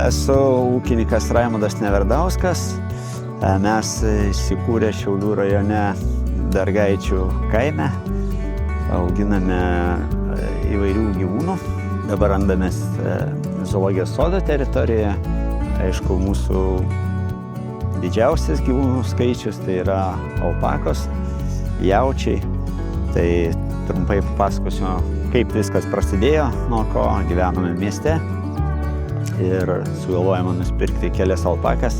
Esu ūkininkas Raimundas Neverdauskas. Mes įsikūrę Šiaulių rajone Dargaičių kaime. Auginame įvairių gyvūnų. Dabar randamės zoologijos sodo teritorijoje. Aišku, mūsų didžiausias gyvūnų skaičius tai yra alpakos, jaučiai. Tai trumpai papasakosiu, kaip viskas prasidėjo, nuo ko gyvename mieste. Ir sugalvojame nusipirkti kelias alpakas.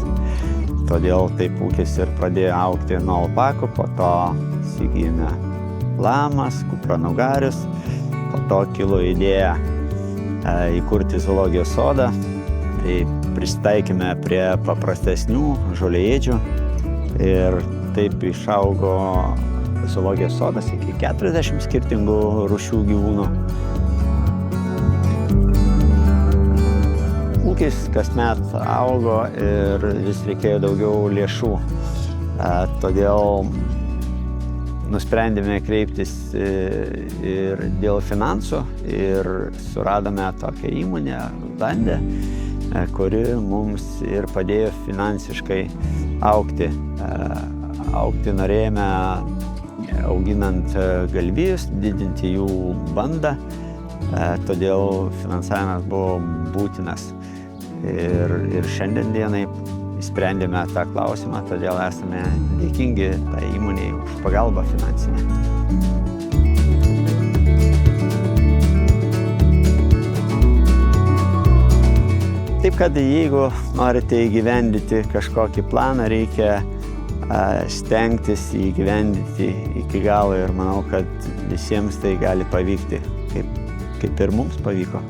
Todėl taip ūkis ir pradėjo augti nuo alpakų, po to įsigijome lamas, kupranugarius, po to kilo idėja įkurti zoologijos sodą. Tai prisitaikėme prie paprastesnių žolėėdžių ir taip išaugo zoologijos sodas iki 40 skirtingų rūšių gyvūnų. Ūkis kasmet augo ir vis reikėjo daugiau lėšų. Todėl nusprendėme kreiptis ir dėl finansų ir suradome tokią įmonę, Landę, kuri mums ir padėjo finansiškai augti. Augti norėjome auginant galvijus, didinti jų bandą, todėl finansavimas buvo būtinas. Ir šiandien dienai sprendėme tą klausimą, todėl esame dėkingi tai įmonei už pagalbą finansinę. Taip kad jeigu norite įgyvendinti kažkokį planą, reikia stengtis įgyvendinti iki galo ir manau, kad visiems tai gali pavykti, kaip ir mums pavyko.